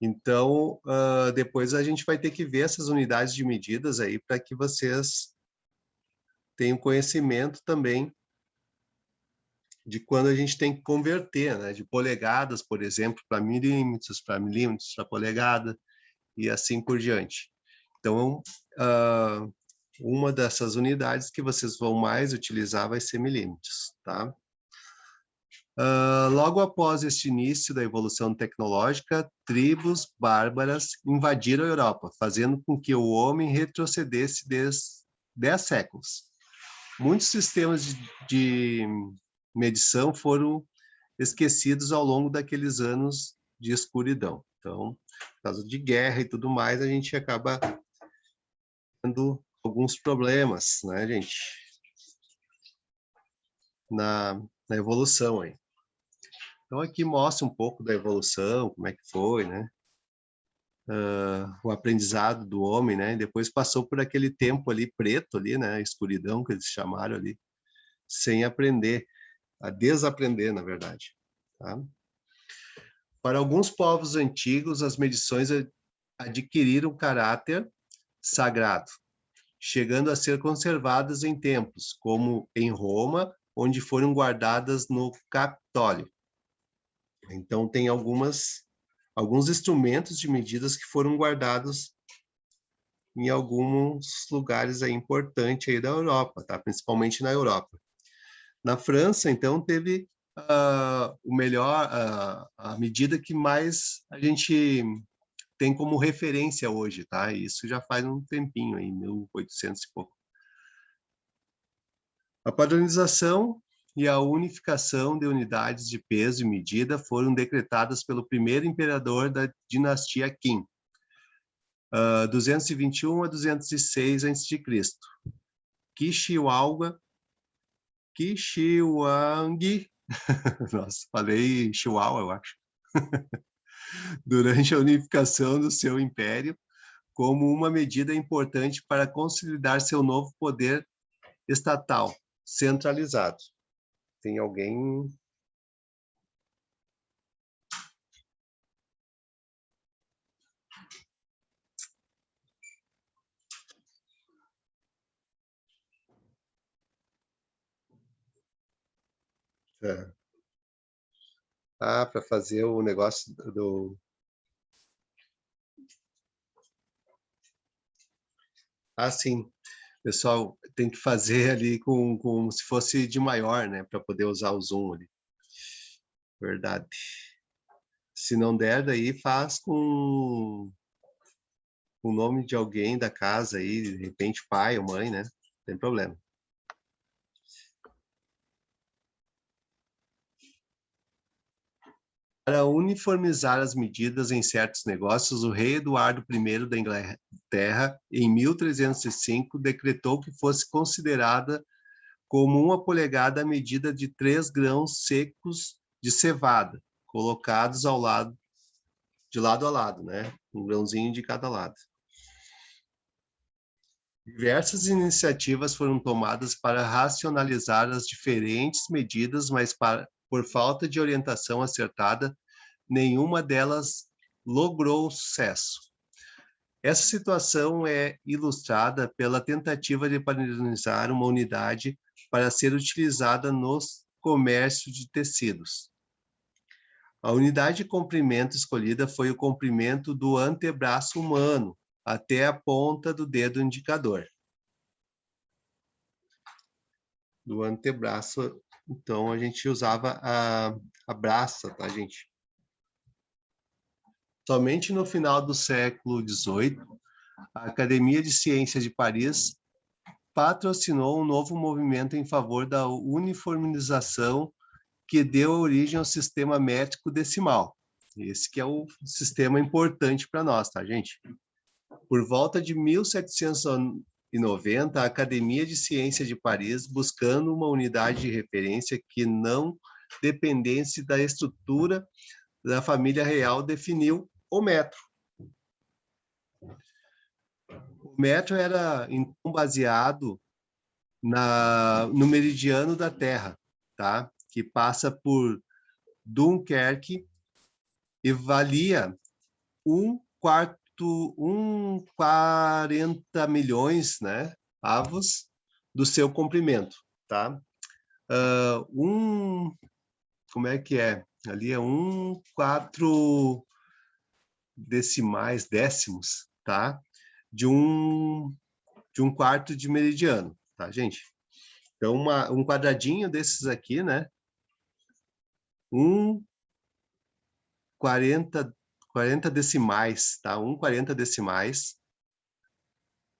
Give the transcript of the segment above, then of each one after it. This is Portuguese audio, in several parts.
Então, depois a gente vai ter que ver essas unidades de medidas aí para que vocês tenham conhecimento também de quando a gente tem que converter, né? De polegadas, por exemplo, para milímetros, para polegada, e assim por diante. Então, uma dessas unidades que vocês vão mais utilizar vai ser milímetros, tá? Logo após este início da evolução tecnológica, tribos bárbaras invadiram a Europa, fazendo com que o homem retrocedesse 10 séculos. Muitos sistemas de medição foram esquecidos ao longo daqueles anos de escuridão. Então, por causa de guerra e tudo mais, a gente acaba tendo alguns problemas, né, gente? Na evolução aí. Então, aqui mostra um pouco da evolução, como é que foi, né? O aprendizado do homem, né? Depois passou por aquele tempo ali preto ali, né? A escuridão que eles chamaram ali, sem aprender, a desaprender, na verdade. Tá? Para alguns povos antigos, as medições adquiriram caráter sagrado, chegando a ser conservadas em templos, como em Roma, onde foram guardadas no Capitólio. Então, tem alguns instrumentos de medidas que foram guardados em alguns lugares aí importantes aí da Europa, tá? Principalmente na Europa. Na França, então, teve o melhor, a medida que mais a gente tem como referência hoje, tá? Isso já faz um tempinho aí, 1800 e pouco. A padronização e a unificação de unidades de peso e medida foram decretadas pelo primeiro imperador da dinastia Qin, 221 a 206 a.C. Qixiang, nossa, falei Chihuahua, eu acho, durante a unificação do seu império, como uma medida importante para consolidar seu novo poder estatal, centralizado. Tem alguém... para fazer o negócio do... sim. Pessoal, tem que fazer ali com se fosse de maior, né? Para poder usar o zoom ali. Verdade. Se não der, daí faz com o nome de alguém da casa aí, de repente pai ou mãe, né? Não tem problema. Para uniformizar as medidas em certos negócios, o rei Eduardo I da Inglaterra, em 1305, decretou que fosse considerada como 1 polegada a medida de 3 grãos secos de cevada, colocados de lado a lado, né? Um grãozinho de cada lado. Diversas iniciativas foram tomadas para racionalizar as diferentes medidas, mas por falta de orientação acertada, nenhuma delas logrou sucesso. Essa situação é ilustrada pela tentativa de padronizar uma unidade para ser utilizada nos comércios de tecidos. A unidade de comprimento escolhida foi o comprimento do antebraço humano até a ponta do dedo indicador. Do antebraço, então a gente usava a braça, tá, gente? Somente no final do século XVIII, a Academia de Ciências de Paris patrocinou um novo movimento em favor da uniformização que deu origem ao sistema métrico decimal. Esse que é o sistema importante para nós, tá, gente? Por volta de 1790, a Academia de Ciências de Paris, buscando uma unidade de referência que não dependesse da estrutura da família real, definiu o metro. O metro era, então, baseado no meridiano da Terra, tá? Que passa por Dunkerque e valia 40 milhões, né, avos do seu comprimento, tá? Como é que é? Ali é 4 decimais, décimos, tá? De um quarto de meridiano, tá, gente? Então, um quadradinho desses aqui, né? 40 decimais, tá? 40 decimais.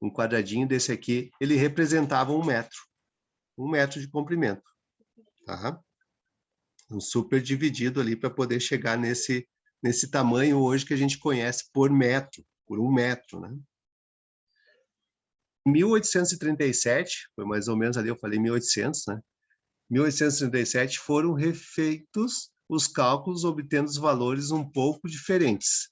Um quadradinho desse aqui, ele representava 1 metro. 1 metro de comprimento, tá? Um super dividido ali para poder chegar nesse tamanho hoje que a gente conhece por metro, por 1 metro, né? Em 1837, foi mais ou menos ali, eu falei 1800, né? 1837 foram refeitos os cálculos, obtendo os valores um pouco diferentes.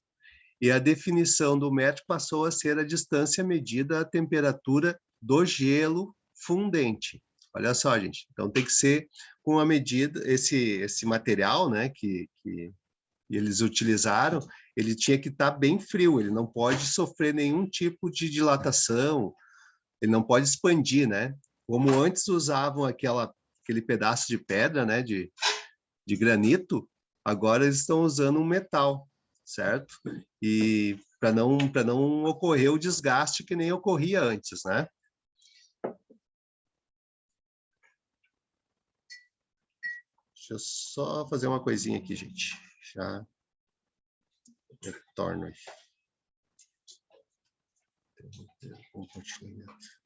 E a definição do metro passou a ser a distância medida à temperatura do gelo fundente. Olha só, gente. Então tem que ser com a medida, esse material, né, que eles utilizaram, ele tinha que estar bem frio, ele não pode sofrer nenhum tipo de dilatação, ele não pode expandir, né? Como antes usavam aquele pedaço de pedra, né, de granito, agora eles estão usando um metal, certo? E para não ocorrer o desgaste que nem ocorria antes, né? Deixa eu só fazer uma coisinha aqui, gente. Já retorno aí. Compartilhamento.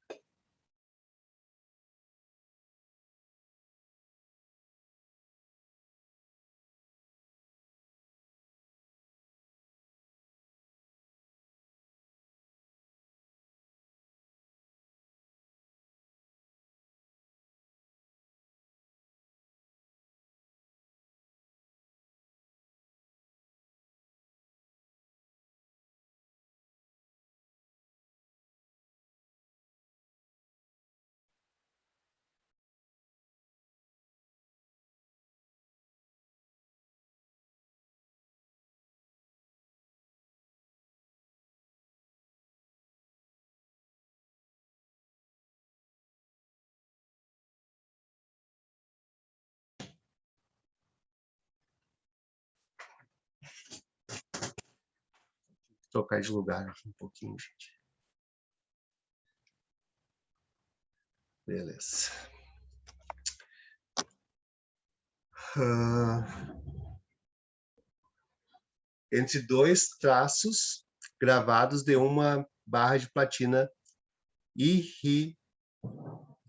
Trocar de lugar aqui um pouquinho, gente. Beleza. Entre 2 traços gravados de uma barra de platina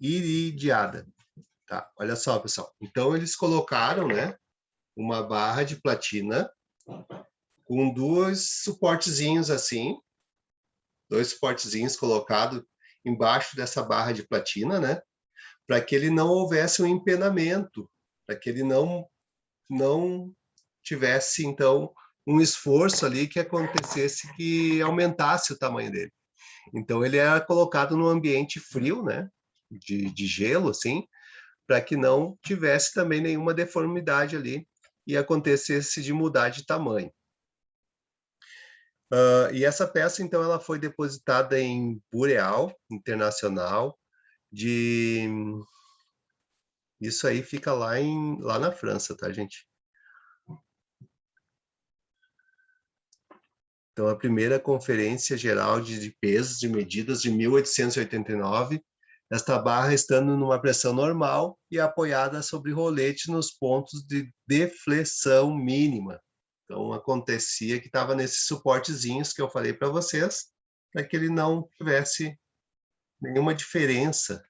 iridiada. Tá? Olha só, pessoal. Então, eles colocaram, né, uma barra de platina com 2 suportezinhos assim, 2 suportezinhos colocados embaixo dessa barra de platina, né, para que ele não houvesse um empenamento, para que ele não tivesse, então, um esforço ali que acontecesse que aumentasse o tamanho dele. Então, ele era colocado no ambiente frio, né, de gelo, assim, para que não tivesse também nenhuma deformidade ali e acontecesse de mudar de tamanho. E essa peça, então, ela foi depositada em Bureau Internacional de... Isso aí fica lá na França, tá, gente? Então, a primeira Conferência Geral de Pesos e Medidas de 1889, esta barra estando numa pressão normal e apoiada sobre rolete nos pontos de deflexão mínima. Então, acontecia que estava nesses suportezinhos que eu falei para vocês, para que ele não tivesse nenhuma diferença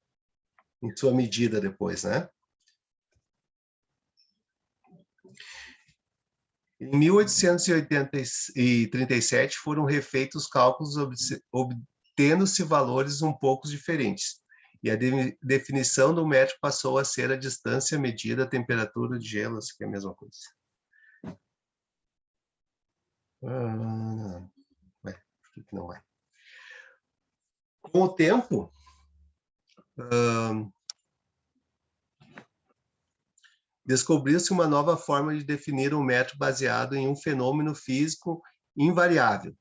em sua medida depois, né? Em 1837 foram refeitos os cálculos obtendo-se valores um pouco diferentes, e a definição do metro passou a ser a distância medida, a temperatura de gelo, que é a mesma coisa. Não. Ué, por que não vai? Com o tempo, descobriu-se uma nova forma de definir um metro baseado em um fenômeno físico invariável.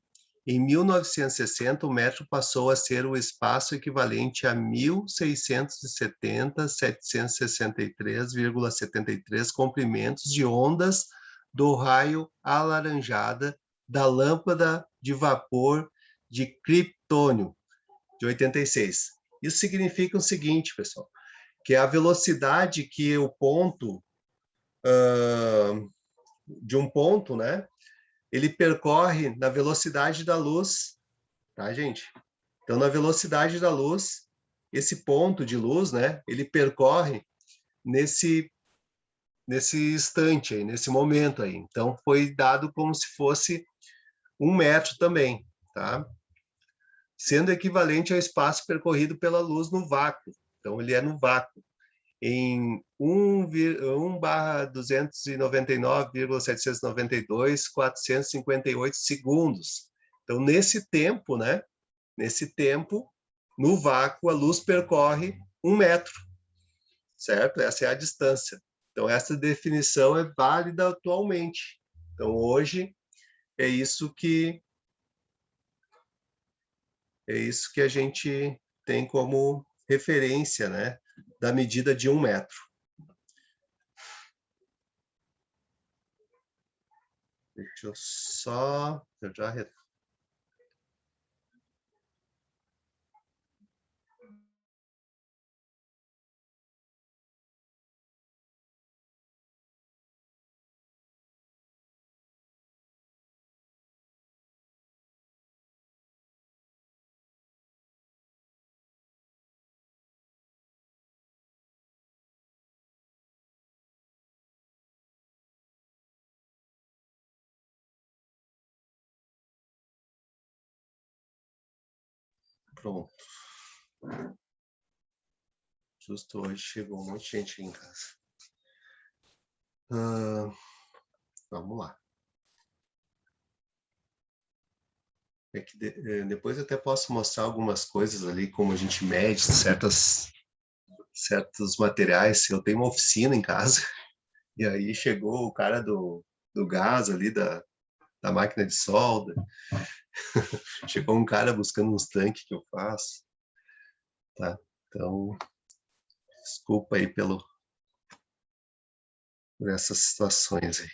Em 1960, o metro passou a ser o espaço equivalente a 1.670.763,73 comprimentos de ondas do raio alaranjada da lâmpada de vapor de Kryptônio, de 86. Isso significa o seguinte, pessoal, que a velocidade que o ponto, de um ponto, né, ele percorre na velocidade da luz, tá, gente? Então, na velocidade da luz, esse ponto de luz, né, ele percorre nesse instante aí, nesse momento aí. Então, foi dado como se fosse 1 metro também, tá? Sendo equivalente ao espaço percorrido pela luz no vácuo. Então, ele é no vácuo. Em 1/299,792,458 segundos. Então, nesse tempo, né? Nesse tempo, no vácuo, a luz percorre 1 metro, certo? Essa é a distância. Então, essa definição é válida atualmente. Então, hoje, é isso que a gente tem como referência, né? Da medida de 1 metro. Deixa eu só... Eu já... Pronto. Justo hoje chegou um monte de gente em casa. Vamos lá. É que depois eu até posso mostrar algumas coisas ali, como a gente mede certos materiais. Eu tenho uma oficina em casa, e aí chegou o cara do gás ali, da máquina de solda. Chegou um cara buscando uns tanques que eu faço. Tá? Então, desculpa aí por essas situações aí.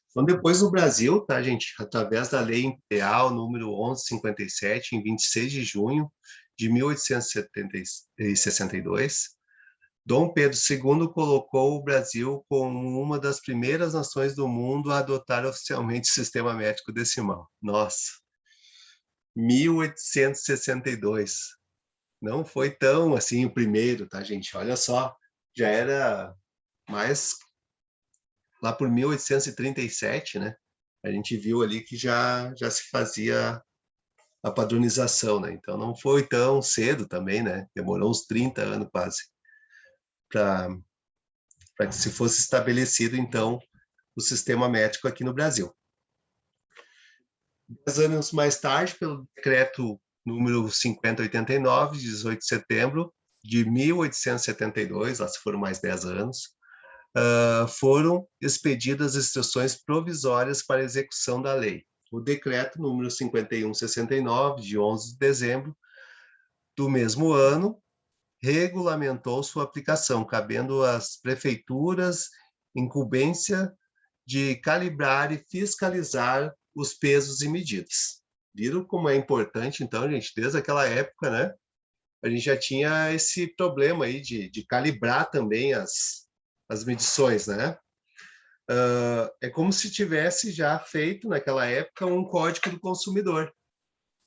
Então, depois no Brasil, tá, gente? Através da Lei Imperial número 1157, em 26 de junho de 1862, Dom Pedro II colocou o Brasil como uma das primeiras nações do mundo a adotar oficialmente o sistema métrico decimal. Nossa, 1862. Não foi tão assim o primeiro, tá, gente? Olha só, já era mais lá por 1837, né? A gente viu ali que já se fazia a padronização, né? Então não foi tão cedo também, né? Demorou uns 30 anos quase para que se fosse estabelecido então o sistema métrico aqui no Brasil. 10 anos mais tarde, pelo decreto número 5089, de 18 de setembro de 1872, lá se foram mais 10 anos, foram expedidas instruções provisórias para execução da lei. O decreto número 5169, de 11 de dezembro do mesmo ano, regulamentou sua aplicação, cabendo às prefeituras incumbência de calibrar e fiscalizar os pesos e medidas. Viram como é importante, então, gente, desde aquela época, né? A gente já tinha esse problema aí de calibrar também as medições, né? É como se tivesse já feito, naquela época, um código do consumidor,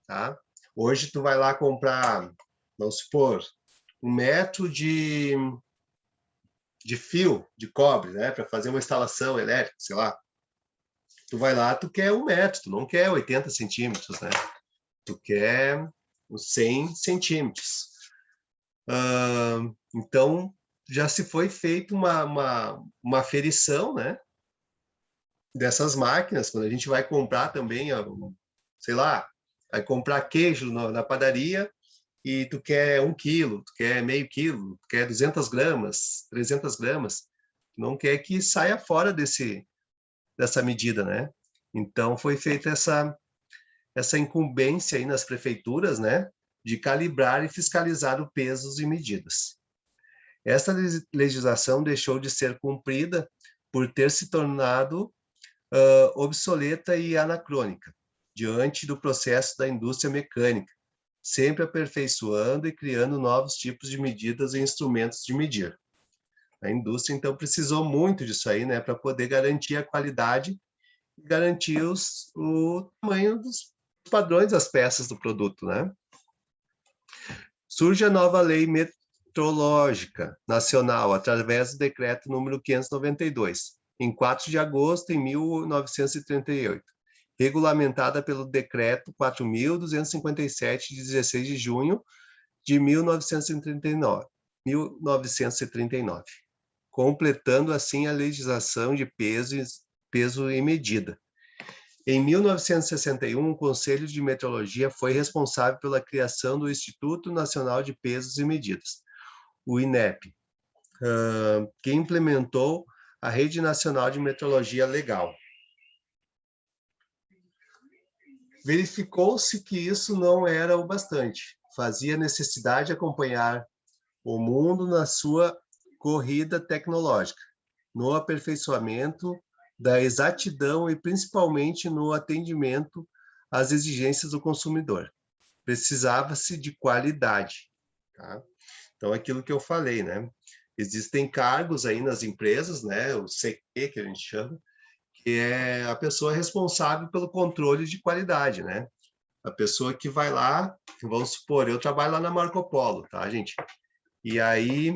tá? Hoje, tu vai lá comprar, vamos supor, 1 metro de fio de cobre, né? Para fazer uma instalação elétrica, sei lá. Tu vai lá, tu quer 1 metro, tu não quer 80 centímetros, né? Tu quer os 100 centímetros. Então, já se foi feita uma aferição, né? Dessas máquinas, quando a gente vai comprar também, sei lá, vai comprar queijo na padaria e tu quer 1 quilo, tu quer meio quilo, tu quer 200 gramas, 300 gramas, tu não quer que saia fora dessa medida, né? Então, foi feita essa incumbência aí nas prefeituras, né, de calibrar e fiscalizar o pesos e medidas. Essa legislação deixou de ser cumprida por ter se tornado obsoleta e anacrônica, diante do processo da indústria mecânica, sempre aperfeiçoando e criando novos tipos de medidas e instrumentos de medir. A indústria, então, precisou muito disso aí, né, para poder garantir a qualidade e garantir o tamanho dos padrões das peças do produto, né? Surge a nova lei metrológica nacional, através do decreto número 592, em 4 de agosto de 1938, regulamentada pelo decreto 4.257, de 16 de junho de 1939, completando assim a legislação de peso e medida. Em 1961, o Conselho de Metrologia foi responsável pela criação do Instituto Nacional de Pesos e Medidas, o INEP, que implementou a Rede Nacional de Metrologia Legal. Verificou-se que isso não era o bastante, fazia necessidade acompanhar o mundo na sua corrida tecnológica, no aperfeiçoamento da exatidão e principalmente no atendimento às exigências do consumidor. Precisava-se de qualidade. Tá? Então, aquilo que eu falei, né? Existem cargos aí nas empresas, né? O CQ, que a gente chama, que é a pessoa responsável pelo controle de qualidade, né? A pessoa que vai lá, vamos supor, eu trabalho lá na Marco Polo, tá, gente? E aí,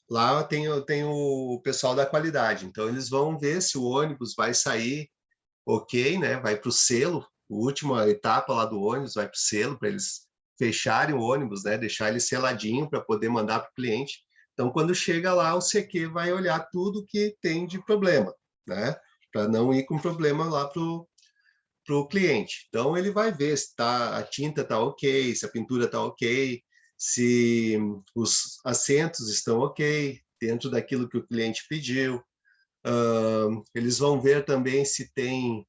lá tem o pessoal da qualidade, então eles vão ver se o ônibus vai sair ok, né? Vai para o selo, a última etapa lá do ônibus vai para o selo, para eles fecharem o ônibus, né? Deixar ele seladinho para poder mandar para o cliente. Então, quando chega lá, o CQ vai olhar tudo que tem de problema, né? Para não ir com problema lá para o cliente. Então, ele vai ver se a tinta está ok, se a pintura está ok, se os assentos estão ok, dentro daquilo que o cliente pediu. Eles vão ver também se tem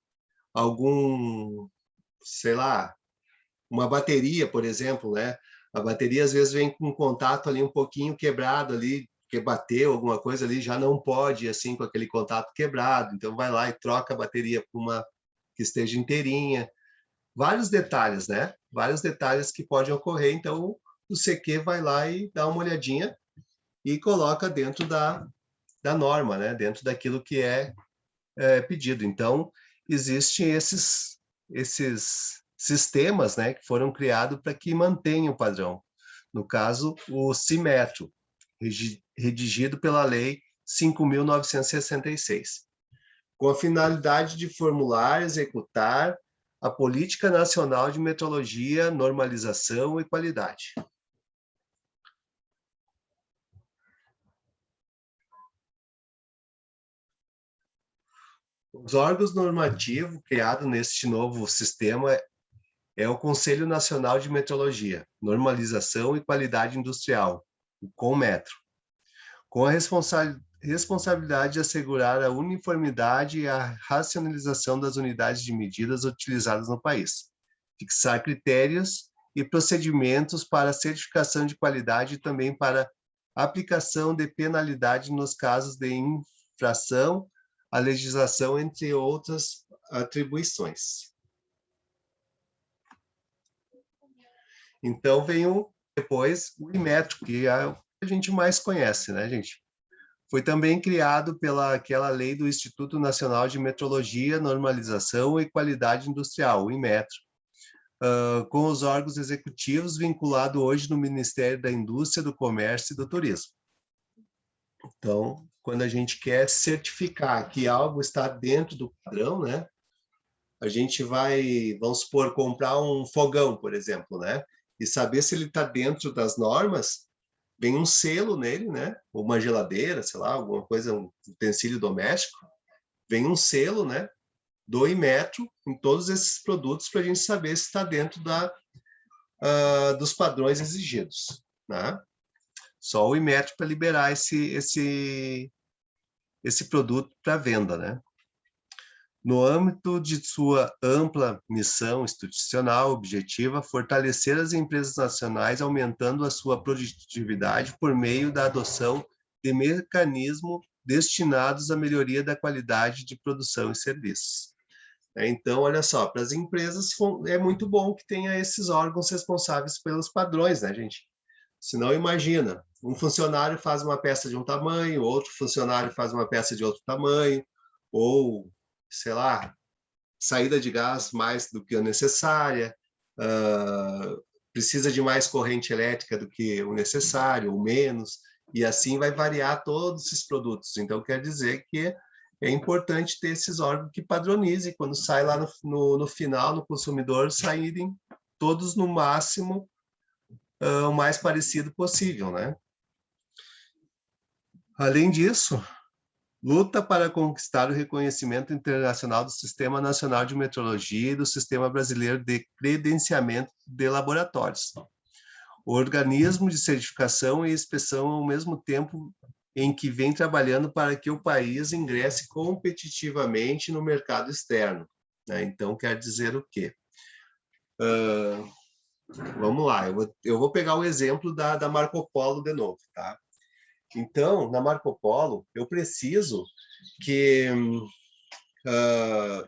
algum, sei lá, uma bateria, por exemplo, né? A bateria às vezes vem com contato ali um pouquinho quebrado ali, que bateu alguma coisa ali, já não pode ir assim com aquele contato quebrado, então vai lá e troca a bateria por uma que esteja inteirinha. Vários detalhes, né? Vários detalhes que podem ocorrer, então o CQ vai lá e dá uma olhadinha e coloca dentro da norma, né? Dentro daquilo que é pedido. Então, existem esses sistemas, né, que foram criados para que mantenham o padrão. No caso, o CIMETRO, redigido pela Lei 5.966, com a finalidade de formular e executar a Política Nacional de Metrologia, Normalização e Qualidade. Os órgãos normativos criados neste novo sistema é o Conselho Nacional de Metrologia, Normalização e Qualidade Industrial, o CONMETRO, com a responsabilidade de assegurar a uniformidade e a racionalização das unidades de medidas utilizadas no país, fixar critérios e procedimentos para certificação de qualidade e também para aplicação de penalidade nos casos de infração à legislação, entre outras atribuições. Então, depois o Inmetro, que é o que a gente mais conhece, né, gente? Foi também criado pela aquela lei do Instituto Nacional de Metrologia, Normalização e Qualidade Industrial, o Inmetro, com os órgãos executivos vinculados hoje no Ministério da Indústria, do Comércio e do Turismo. Então, quando a gente quer certificar que algo está dentro do padrão, né? A gente vai, vamos supor, comprar um fogão, por exemplo, né? E saber se ele está dentro das normas, vem um selo nele, né? Ou uma geladeira, sei lá, alguma coisa, um utensílio doméstico, vem um selo, né? Do Inmetro em todos esses produtos para a gente saber se está dentro dos padrões exigidos, né? Só o Inmetro para liberar esse esse produto para venda, né? No âmbito de sua ampla missão institucional objetiva, fortalecer as empresas nacionais, aumentando a sua produtividade por meio da adoção de mecanismos destinados à melhoria da qualidade de produção e serviços. Então, olha só, para as empresas é muito bom que tenha esses órgãos responsáveis pelos padrões, né, gente? Senão, imagina, um funcionário faz uma peça de um tamanho, outro funcionário faz uma peça de outro tamanho, ou, sei lá, saída de gás mais do que a necessária, precisa de mais corrente elétrica do que o necessário, ou menos, e assim vai variar todos esses produtos. Então, quer dizer que é importante ter esses órgãos que padronizem, quando sai lá no final, no consumidor, saírem todos no máximo o mais parecido possível, né? Além disso, luta para conquistar o reconhecimento internacional do Sistema Nacional de Metrologia e do Sistema Brasileiro de Credenciamento de Laboratórios. O organismo de certificação e inspeção ao mesmo tempo em que vem trabalhando para que o país ingresse competitivamente no mercado externo, né? Então, quer dizer o quê? Vamos lá, eu vou pegar o exemplo da Marco Polo de novo, tá? Então, na Marco Polo, eu preciso que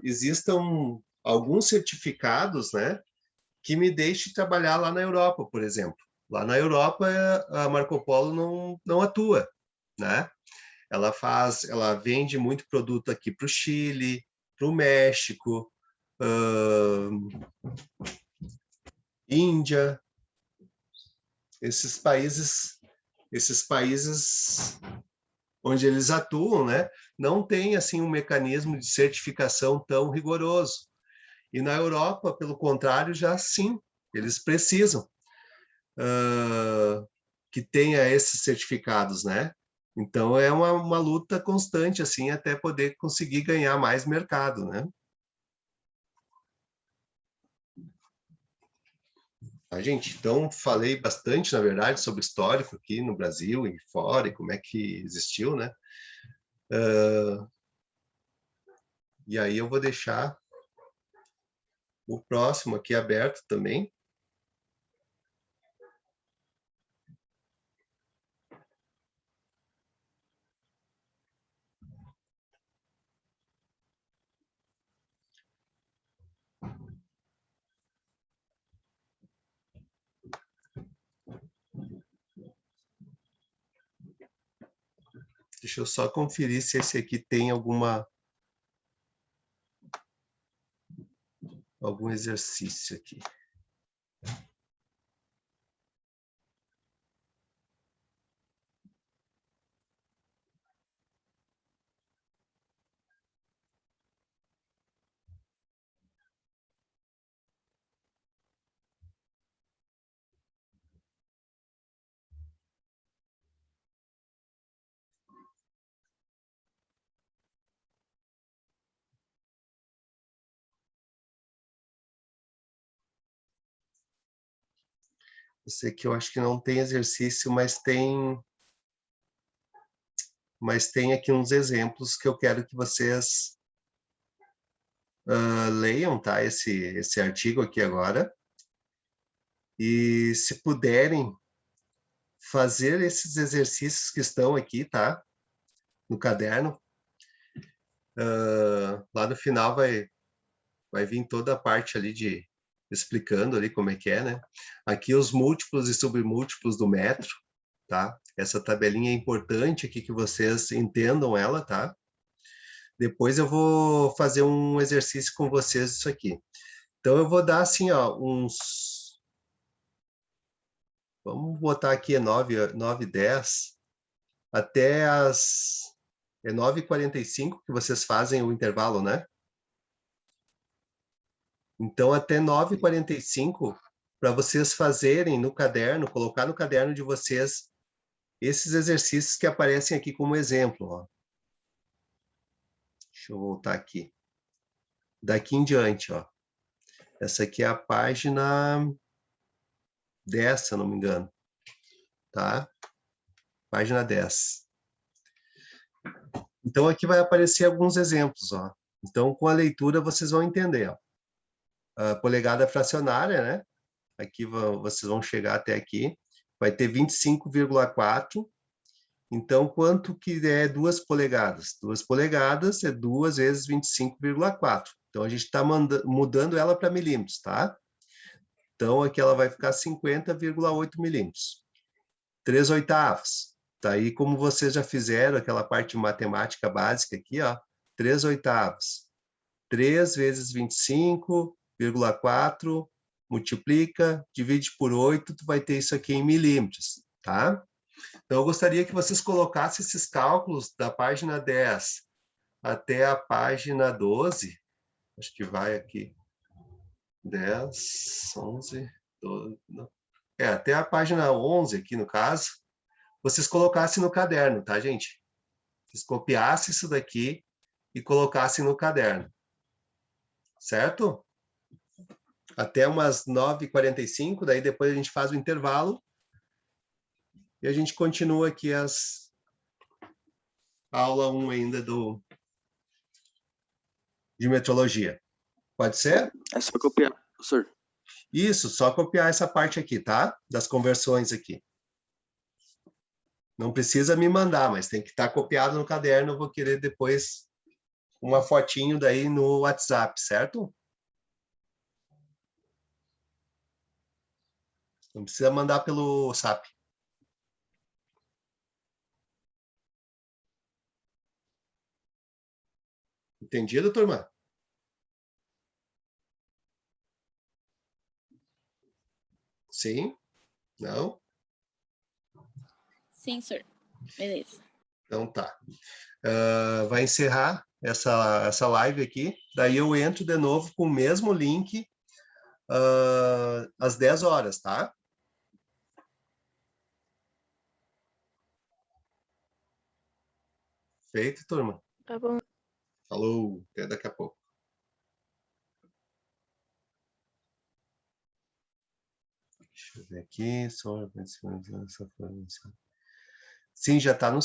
existam alguns certificados, né, que me deixe trabalhar lá na Europa, por exemplo. Lá na Europa, a Marco Polo não atua, né? Ela vende muito produto aqui para o Chile, para o México, Índia, esses países onde eles atuam, né, não tem assim um mecanismo de certificação tão rigoroso. E na Europa, pelo contrário, já sim, eles precisam que tenha esses certificados, né? Então é uma luta constante assim até poder conseguir ganhar mais mercado, né? A gente, então, falei bastante, na verdade, sobre o histórico aqui no Brasil e fora, e como é que existiu, né? E aí eu vou deixar o próximo aqui aberto também. Deixa eu só conferir se esse aqui tem algum exercício aqui. Esse aqui eu acho que não tem exercício, mas tem aqui uns exemplos que eu quero que vocês leiam, tá? Esse artigo aqui agora. E se puderem fazer esses exercícios que estão aqui, tá? No caderno. Lá no final vai vir toda a parte ali de explicando ali como é que é, né? Aqui os múltiplos e submúltiplos do metro, tá? Essa tabelinha é importante aqui que vocês entendam ela, tá? Depois eu vou fazer um exercício com vocês isso aqui. Então eu vou dar assim, ó, vamos botar aqui 9 10 até as 9h45 que vocês fazem o intervalo, né? Então até 9h45 para vocês fazerem no caderno, colocar no caderno de vocês esses exercícios que aparecem aqui como exemplo, ó. Deixa eu voltar aqui. Daqui em diante, ó. Essa aqui é a página 10, se eu não me engano, tá? Página 10. Então, aqui vai aparecer alguns exemplos, ó. Então, com a leitura, vocês vão entender, ó. A polegada fracionária, né? Aqui vocês vão chegar até aqui. Vai ter 25,4. Então, quanto que é 2 polegadas? 2 polegadas é 2 vezes 25,4. Então, a gente está mudando ela para milímetros, tá? Então, aqui ela vai ficar 50,8 milímetros. 3 oitavos. Tá aí como vocês já fizeram aquela parte de matemática básica aqui, ó. 3 oitavos. 3 vezes 25,4, multiplica, divide por 8, tu vai ter isso aqui em milímetros, tá? Então, eu gostaria que vocês colocassem esses cálculos da página 10 até a página 12, acho que vai aqui, 10, 11, 12, não. Até a página 11 aqui no caso, vocês colocassem no caderno, tá, gente? Vocês copiassem isso daqui e colocassem no caderno, certo? Até umas 9h45, daí depois a gente faz o intervalo e a gente continua aqui a aula 1 ainda de metrologia. Pode ser? É só copiar, professor. Isso, só copiar essa parte aqui, tá? Das conversões aqui. Não precisa me mandar, mas tem que estar copiado no caderno. Eu vou querer depois uma fotinho daí no WhatsApp, certo? Não precisa mandar pelo SAP. Entendido, turma? Sim? Não? Sim, senhor. Beleza. Então tá. Vai encerrar essa live aqui. Daí eu entro de novo com o mesmo link às 10 horas, tá? Feito, turma? Tá bom. Falou, até daqui a pouco. Deixa eu ver aqui, só essa formação. Sim, já está no